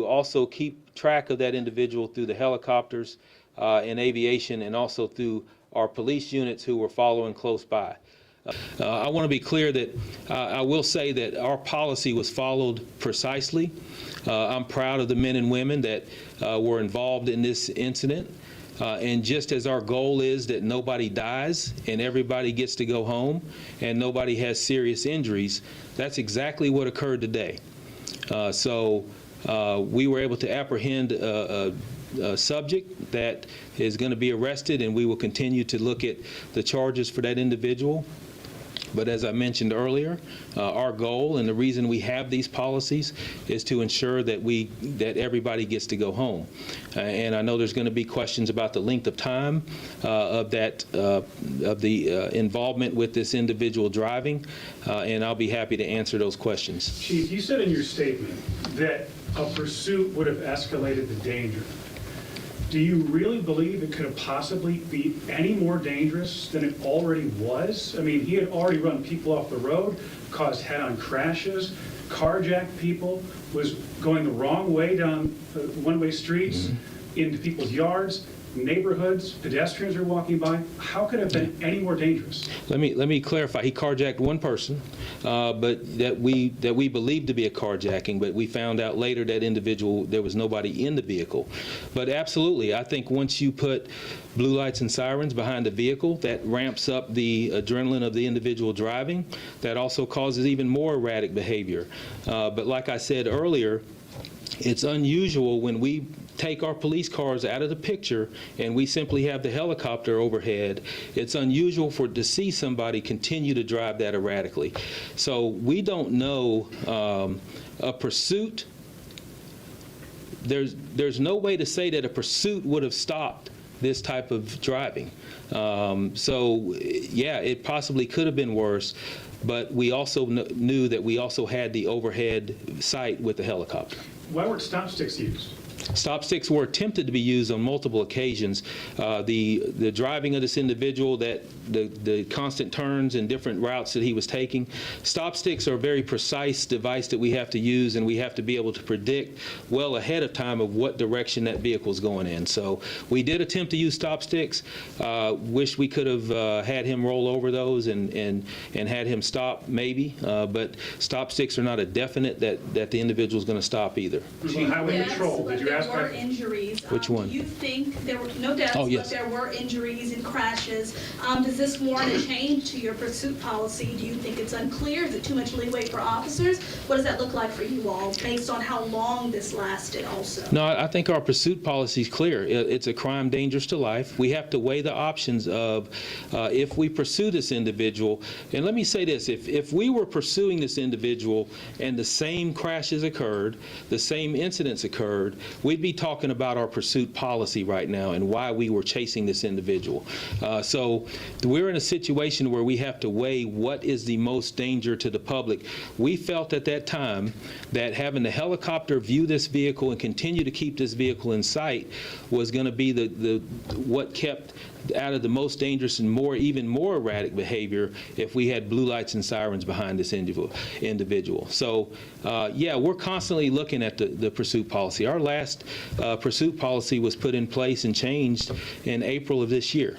also keep track of that individual through the helicopters and aviation, and also through our police units who were following close by. I want to be clear that I will say that our policy was followed precisely. I'm proud of the men and women that were involved in this incident. And just as our goal is that nobody dies and everybody gets to go home and nobody has serious injuries, that's exactly what occurred today. So we were able to apprehend a subject that is going to be arrested, and we will continue to look at the charges for that individual. But as I mentioned earlier, our goal and the reason we have these policies is to ensure that everybody gets to go home. And I know there's going to be questions about the length of time of the involvement with this individual driving, and I'll be happy to answer those questions. Chief, you said in your statement that a pursuit would have escalated the danger. Do you really believe it could have possibly be any more dangerous than it already was? I mean, he had already run people off the road, caused head-on crashes, carjacked people, was going the wrong way down one-way streets, into people's yards, neighborhoods, pedestrians are walking by. How could it have been any more dangerous? Let me clarify. He carjacked one person, but that we believed to be a carjacking, but we found out later that individual, there was nobody in the vehicle. But absolutely, I think once you put blue lights and sirens behind the vehicle, that ramps up the adrenaline of the individual driving. That also causes even more erratic behavior. But like I said earlier, it's unusual when we take our police cars out of the picture and we simply have the helicopter overhead. It's unusual to see somebody continue to drive that erratically. So we don't know a pursuit. There's no way to say that a pursuit would have stopped this type of driving. So yeah, it possibly could have been worse, but we also knew that we also had the overhead sight with the helicopter. Why weren't stop sticks used? Stop sticks were attempted to be used on multiple occasions. The driving of this individual, that the constant turns and different routes that he was taking. Stop sticks are a very precise device that we have to use, and we have to be able to predict well ahead of time of what direction that vehicle is going in. So we did attempt to use stop sticks. Wish we could have had him roll over those and had him stop, maybe. But stop sticks are not a definite that the individual is going to stop either. Highway patrol, did you ask there were injuries. Which one? Do you think there were no deaths, yes. but there were injuries and crashes? Does this warrant a change to your pursuit policy? Do you think it's unclear? Is it too much leeway for officers? What does that look like for you all, based on how long this lasted also? No, I think our pursuit policy is clear. It's a crime dangerous to life. We have to weigh the options of if we pursue this individual. And let me say this, if we were pursuing this individual and the same crashes occurred, the same incidents occurred, we'd be talking about our pursuit policy right now and why we were chasing this individual. So we're in a situation where we have to weigh what is the most danger to the public. We felt at that time that having the helicopter view this vehicle and continue to keep this vehicle in sight was going to be what kept out of the most dangerous and even more erratic behavior if we had blue lights and sirens behind this individual. So yeah, we're constantly looking at the pursuit policy. Our last pursuit policy was put in place and changed in April of this year.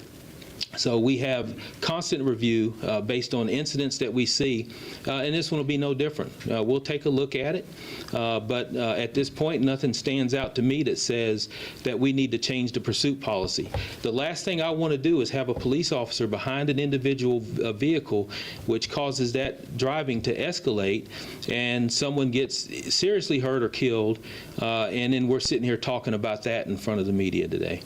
So we have constant review based on incidents that we see, and this one will be no different. We'll take a look at it, but at this point, nothing stands out to me that says that we need to change the pursuit policy. The last thing I want to do is have a police officer behind an individual vehicle, which causes that driving to escalate, and someone gets seriously hurt or killed, and then we're sitting here talking about that in front of the media today.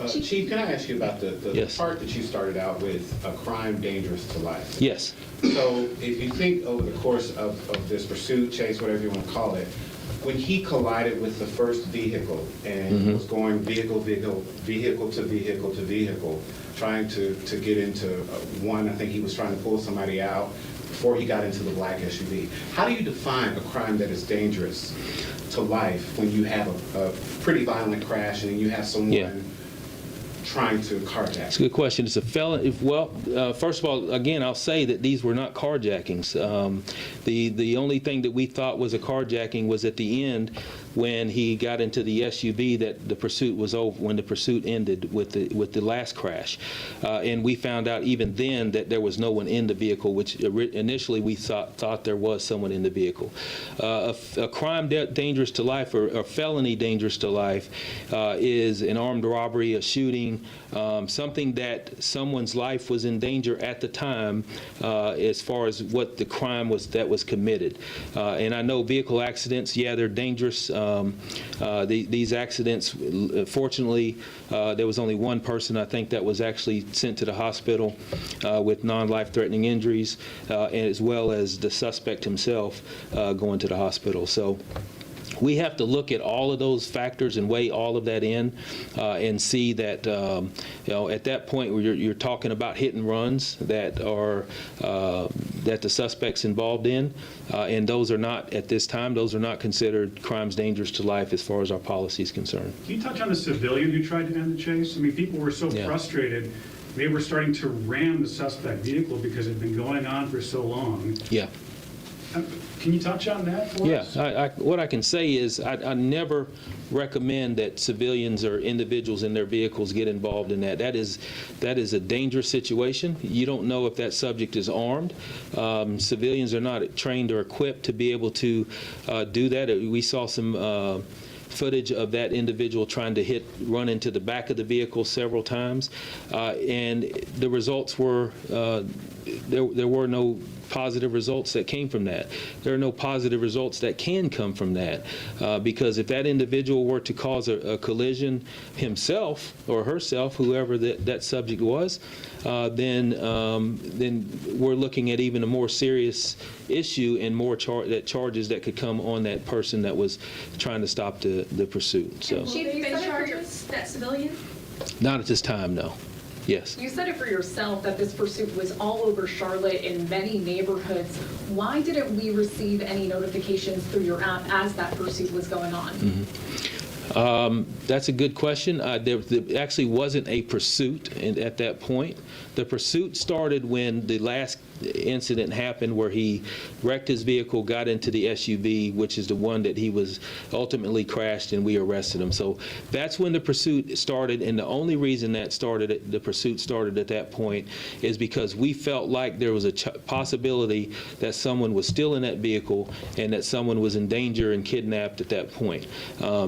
Chief, can I ask you about the Yes. part that you started out with, a crime dangerous to life? Yes. So if you think over the course of this pursuit, chase, whatever you want to call it, when he collided with the first vehicle and was going vehicle to vehicle, trying to get into one, I think he was trying to pull somebody out before he got into the black SUV. How do you define a crime that is dangerous to life when you have a pretty violent crash and you have someone trying to carjack? It's a good question. It's a felon. Well, first of all, again, I'll say that these were not carjackings. The only thing that we thought was a carjacking was at the end when he got into the SUV that the pursuit was over, when the pursuit ended with the last crash. And we found out even then that there was no one in the vehicle, which initially we thought there was someone in the vehicle. A crime dangerous to life or a felony dangerous to life is an armed robbery, a shooting, something that someone's life was in danger at the time as far as what the crime was that was committed. And I know vehicle accidents, yeah, they're dangerous. These accidents, fortunately, there was only one person, I think, that was actually sent to the hospital with non-life-threatening injuries, as well as the suspect himself going to the hospital. So we have to look at all of those factors and weigh all of that in and see that, at that point where you're talking about hit and runs that are that the suspect's involved in, and those are not, at this time, those are not considered crimes dangerous to life as far as our policy is concerned. Can you touch on the civilian who tried to end the chase? I mean, people were so frustrated, they were starting to ram the suspect vehicle because it had been going on for so long. Yeah. Can you touch on that for us? Yeah, what I can say is I never recommend that civilians or individuals in their vehicles get involved in that. That is a dangerous situation. You don't know if that subject is armed. Civilians are not trained or equipped to be able to do that. We saw some footage of that individual trying to run into the back of the vehicle several times, and the results were there were no positive results that came from that. There are no positive results that can come from that, because if that individual were to cause a collision himself or herself, whoever that subject was, then we're looking at even a more serious issue and more charges that could come on that person that was trying to stop the pursuit. So, Will they face charges, that civilian? not at this time, no. Yes. You said it for yourself that this pursuit was all over Charlotte in many neighborhoods. Why didn't we receive any notifications through your app as that pursuit was going on? That's a good question. There actually wasn't a pursuit at that point. The pursuit started when the last incident happened where he wrecked his vehicle, got into the SUV, which is the one that he was ultimately crashed, and we arrested him. So that's when the pursuit started, and the only reason that the pursuit started at that point is because we felt like there was a possibility that someone was still in that vehicle and that someone was in danger and kidnapped at that point.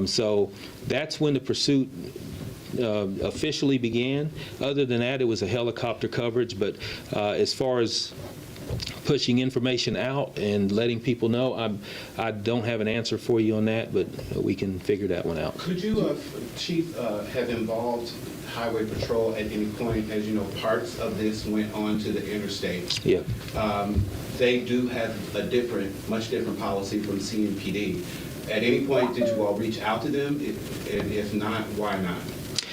So that's when the pursuit officially began. Other than that, it was a helicopter coverage, but as far as pushing information out and letting people know, I don't have an answer for you on that, but we can figure that one out. Could you, Chief, have involved Highway Patrol at any point? As you know, parts of this went on to the interstate. Yeah. They do have a much different policy from CMPD. At any point, did you all reach out to them? And if not, why not?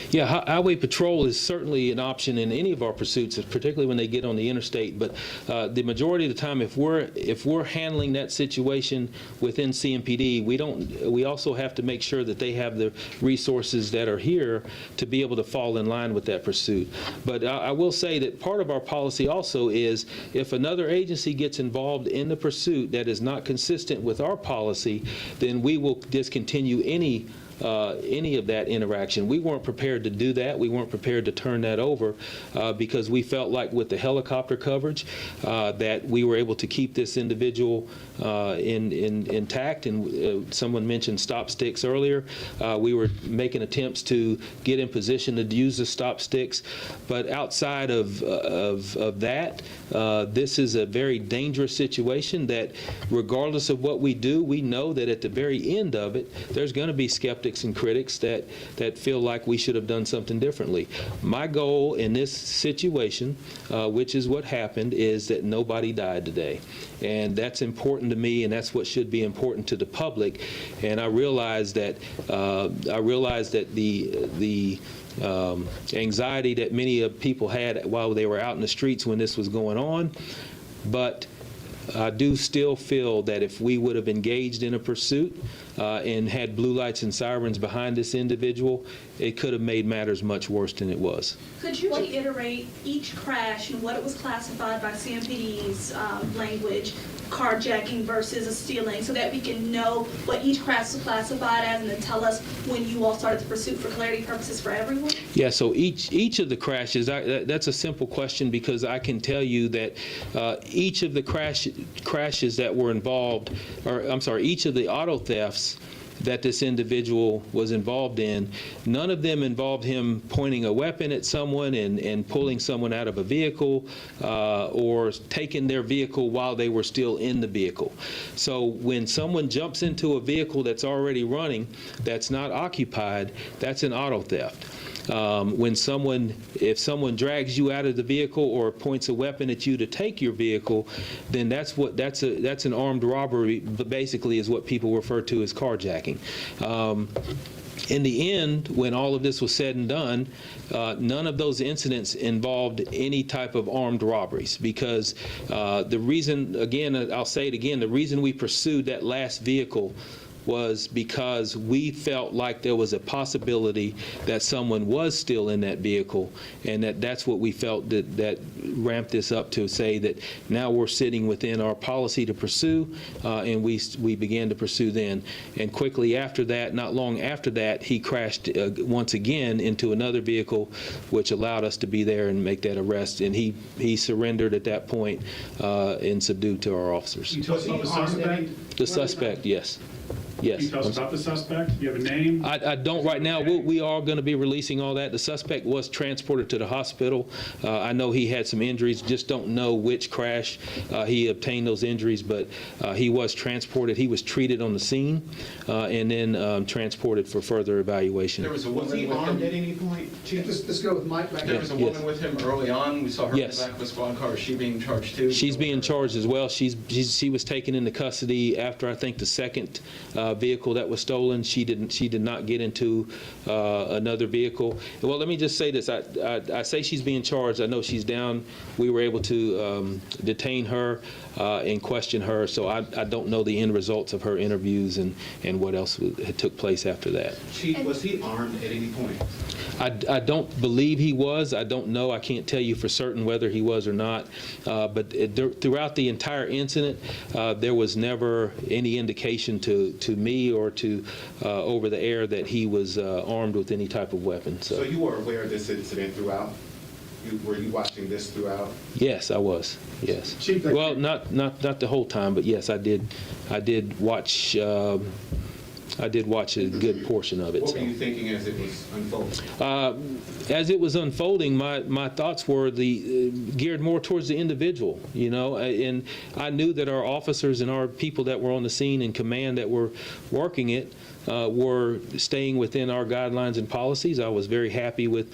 Yeah, Highway Patrol is certainly an option in any of our pursuits, particularly when they get on the interstate. But the majority of the time, if we're handling that situation within CMPD, we also have to make sure that they have the resources that are here to be able to fall in line with that pursuit. But I will say that part of our policy also is if another agency gets involved in the pursuit that is not consistent with our policy, then we will discontinue any of that interaction. We weren't prepared to do that. We weren't prepared to turn that over because we felt like with the helicopter coverage that we were able to keep this individual intact. And someone mentioned stop sticks earlier. We were making attempts to get in position to use the stop sticks. But outside of that, this is a very dangerous situation that regardless of what we do, we know that at the very end of it, there's going to be skeptics and critics that feel like we should have done something differently. My goal in this situation, which is what happened, is that nobody died today. And that's important to me, and that's what should be important to the public. And I realize that the anxiety that many people had while they were out in the streets when this was going on, but I do still feel that if we would have engaged in a pursuit and had blue lights and sirens behind this individual, it could have made matters much worse than it was. Could you reiterate each crash and what it was classified by CMPD's language carjacking versus a stealing, so that we can know what each crash is classified as, and then tell us when you all started the pursuit for clarity purposes for everyone? Yeah, so each of the crashes, that's a simple question, because I can tell you that each of the crashes that were involved, or I'm sorry, each of the auto thefts that this individual was involved in, none of them involved him pointing a weapon at someone and pulling someone out of a vehicle or taking their vehicle while they were still in the vehicle. So when someone jumps into a vehicle that's already running, that's not occupied, that's an auto theft. If someone drags you out of the vehicle or points a weapon at you to take your vehicle, then that's an armed robbery, but basically is what people refer to as carjacking. In the end, when all of this was said and done, none of those incidents involved any type of armed robberies, because the reason, again, I'll say it again, the reason we pursued that last vehicle was because we felt like there was a possibility that someone was still in that vehicle, and that's what we felt that ramped this up to say that now we're sitting within our policy to pursue, and we began to pursue then. And quickly after that, not long after that, he crashed once again into another vehicle, which allowed us to be there and make that arrest, and he surrendered at that point and subdued to our officers. Can you tell us about the suspect? The suspect, yes. Yes. Can you tell us about the suspect? Do you have a name? I don't right now. We are going to be releasing all that. The suspect was transported to the hospital. I know he had some injuries, just don't know which crash he obtained those injuries, but he was transported. He was treated on the scene and then transported for further evaluation. There was a woman with him at any point, Chief? Let's go with Mike back There there. was a woman with him early on. We saw her in Yes. the back of the squad car. Is she being charged too? She's being charged as well. She was taken into custody after, I think, the second vehicle that was stolen. She did not get into another vehicle. Well, let me just say this. I say she's being charged. I know she's down. We were able to detain her and question her, so I don't know the end results of her interviews and what else took place after that. Chief, was he armed at any point? I don't believe he was. I don't know. I can't tell you for certain whether he was or not. But throughout the entire incident, there was never any indication to me or to over the air that he was armed with any type of weapon. So you were aware of this incident throughout? Were you watching this throughout? Yes, I was. Yes. Chief, Well, not the whole time, but yes, I did watch. I did watch a good portion of it. What were you thinking as it was unfolding? As it was unfolding, my thoughts were geared more towards the individual, and I knew that our officers and our people that were on the scene and command that were working it were staying within our guidelines and policies. I was very happy with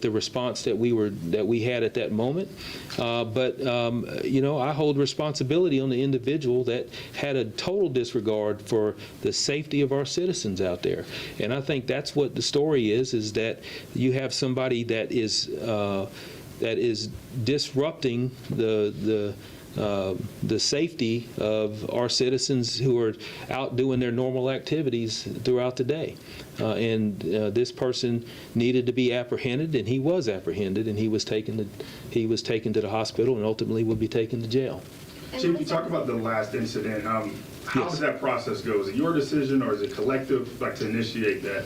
the response that we had at that moment. But I hold responsibility on the individual that had a total disregard for the safety of our citizens out there. And I think that's what the story is that you have somebody that is disrupting the safety of our citizens who are out doing their normal activities throughout the day. And this person needed to be apprehended, and he was apprehended, and he was taken to the hospital and ultimately will be taken to jail. Chief, you talk about the last incident. How Yes. does that process go? Is it your decision or is it collective, to initiate that?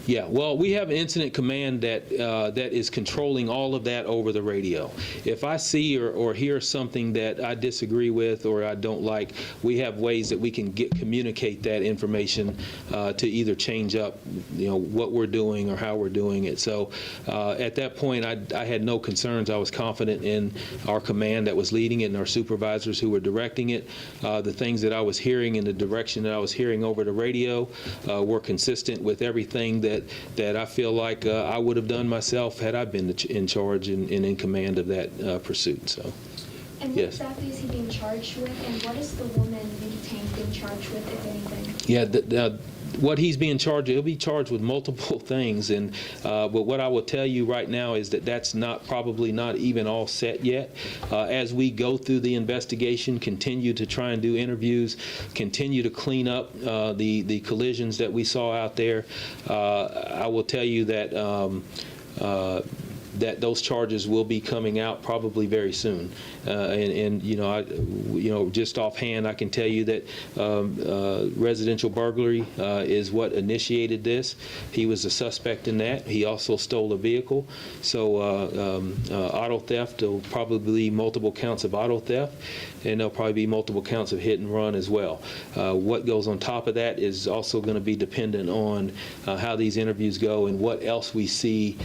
Yeah, well, we have an incident command that is controlling all of that over the radio. If I see or hear something that I disagree with or I don't like, we have ways that we can communicate that information to either change up, what we're doing or how we're doing it. So at that point, I had no concerns. I was confident in our command that was leading it and our supervisors who were directing it. The things that I was hearing and the direction that I was hearing over the radio were consistent with everything that I feel like I would have done myself had I been in charge and in command of that pursuit. So, And what yes. exactly is he being charged with, and what is the woman detained being charged with, if anything? Yeah, what he's being charged, he'll be charged with multiple things, and but what I will tell you right now is that that's probably not even all set yet. As we go through the investigation, continue to try and do interviews, continue to clean up the collisions that we saw out there, I will tell you that that those charges will be coming out probably very soon. And just offhand, I can tell you that residential burglary is what initiated this. He was a suspect in that. He also stole a vehicle. So auto theft, there'll probably be multiple counts of auto theft, and there'll probably be multiple counts of hit and run as well. What goes on top of that is also going to be dependent on how these interviews go and what else we see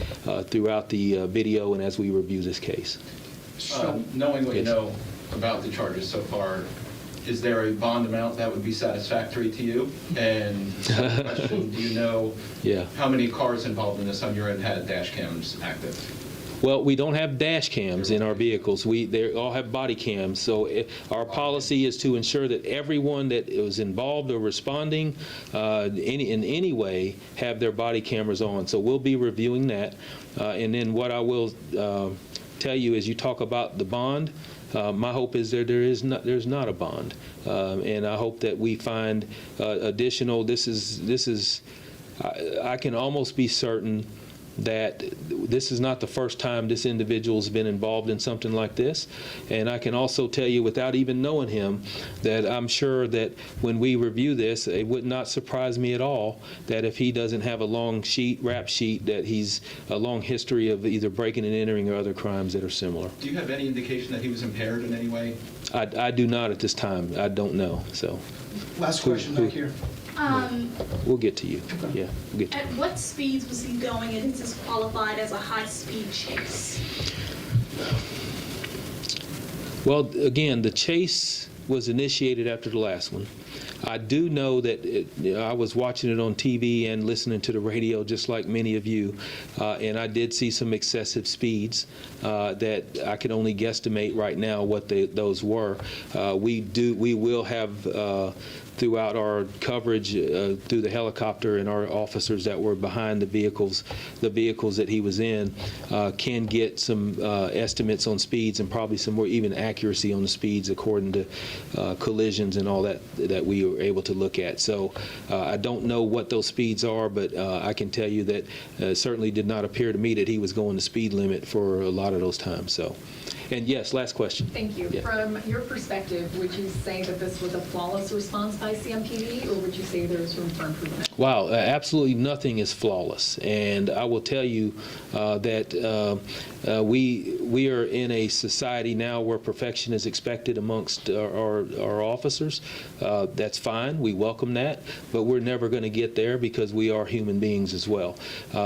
throughout the video and as we review this case. Knowing what you know about the charges so far, is there a bond amount that would be satisfactory to you? And second question, do you know how many cars involved in this on your end had dash cams active? Well, we don't have dash cams in our vehicles. They all have body cams. So our policy is to ensure that everyone that was involved or responding in any way have their body cameras on. So we'll be reviewing that. And then what I will tell you is, you talk about the bond. My hope is that there's not a bond, and I hope that we find additional. I can almost be certain that this is not the first time this individual's been involved in something like this. And I can also tell you, without even knowing him, that I'm sure that when we review this, it would not surprise me at all that if he doesn't have a long rap sheet, that he's a long history of either breaking and entering or other crimes that are similar. Do you have any indication that he was impaired in any way? I do not at this time. I don't know. So Last question back here. we'll get to you. Yeah, we'll get to you. At what speeds was he going, and is this qualified as a high-speed chase? Well, again, the chase was initiated after the last one. I do know that I was watching it on TV and listening to the radio just like many of you, and I did see some excessive speeds that I can only guesstimate right now what those were. We will have throughout our coverage through the helicopter, and our officers that were behind the vehicles that he was in can get some estimates on speeds, and probably some more even accuracy on the speeds according to collisions and all that we were able to look at. So I don't know what those speeds are, but I can tell you that it certainly did not appear to me that he was going the speed limit for a lot of those times. So, and yes, last question. Thank you. Yeah. From your perspective, would you say that this was a flawless response by CMPD, or would you say there's room for improvement? Wow, absolutely nothing is flawless, and I will tell you that we are in a society now where perfection is expected amongst our officers. That's fine, we welcome that, but we're never going to get there because we are human beings as well.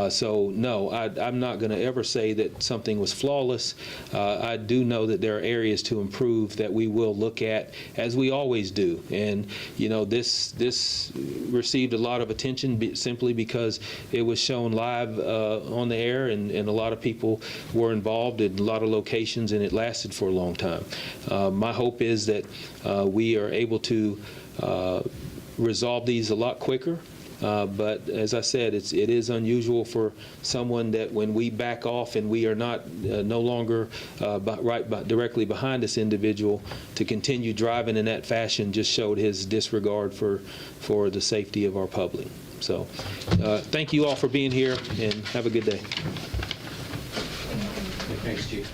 So no, I'm not going to ever say that something was flawless. I do know that there are areas to improve that we will look at, as we always do. And this received a lot of attention simply because it was shown live on the air, and a lot of people were involved in a lot of locations, and it lasted for a long time. My hope is that we are able to resolve these a lot quicker. But as I said, it is unusual for someone that when we back off and we are not no longer directly behind this individual to continue driving in that fashion just showed his disregard for the safety of our public. So thank you all for being here, and have a good day. Thanks, Chief.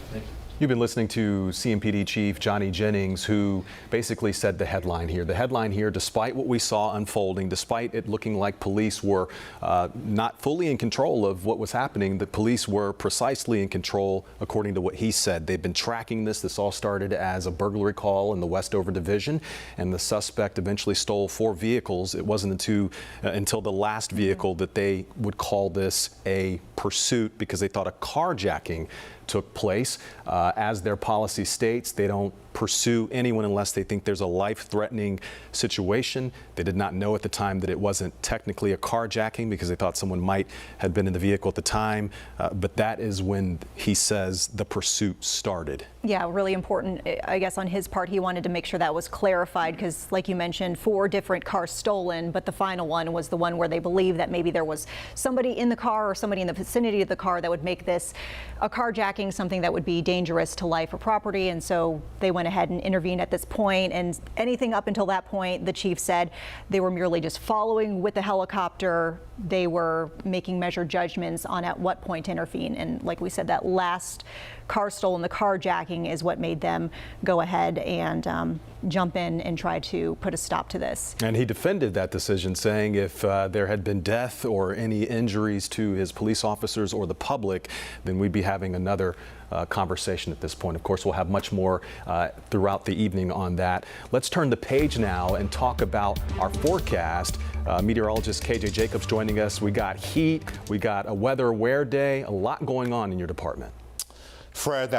You've been listening to CMPD Chief Johnny Jennings, who basically said the headline here. The headline here, despite what we saw unfolding, despite it looking like police were not fully in control of what was happening, the police were precisely in control, according to what he said. They've been tracking this. This all started as a burglary call in the Westover Division, and the suspect eventually stole 4 vehicles. It wasn't until the last vehicle that they would call this a pursuit, because they thought a carjacking took place. As their policy states, they don't pursue anyone unless they think there's a life-threatening situation. They did not know at the time that it wasn't technically a carjacking because they thought someone might have been in the vehicle at the time, but that is when he says the pursuit started. Yeah, really important. I guess on his part, he wanted to make sure that was clarified because, like you mentioned, 4 different cars stolen, but the final one was the one where they believe that maybe there was somebody in the car or somebody in the vicinity of the car that would make this a carjacking, something that would be dangerous to life or property, and so they went went ahead and intervened at this point. And anything up until that point, the chief said they were merely just following with the helicopter. They were making measured judgments on at what point to intervene. And like we said, that last car stolen, the carjacking, is what made them go ahead and jump in and try to put a stop to this. And he defended that decision, saying if there had been death or any injuries to his police officers or the public, then we'd be having another conversation at this point. Of course, we'll have much more throughout the evening on that. Let's turn the page now and talk about our forecast. Meteorologist KJ Jacobs joining us. We got heat, we got a weather aware day, a lot going on in your department. Fred,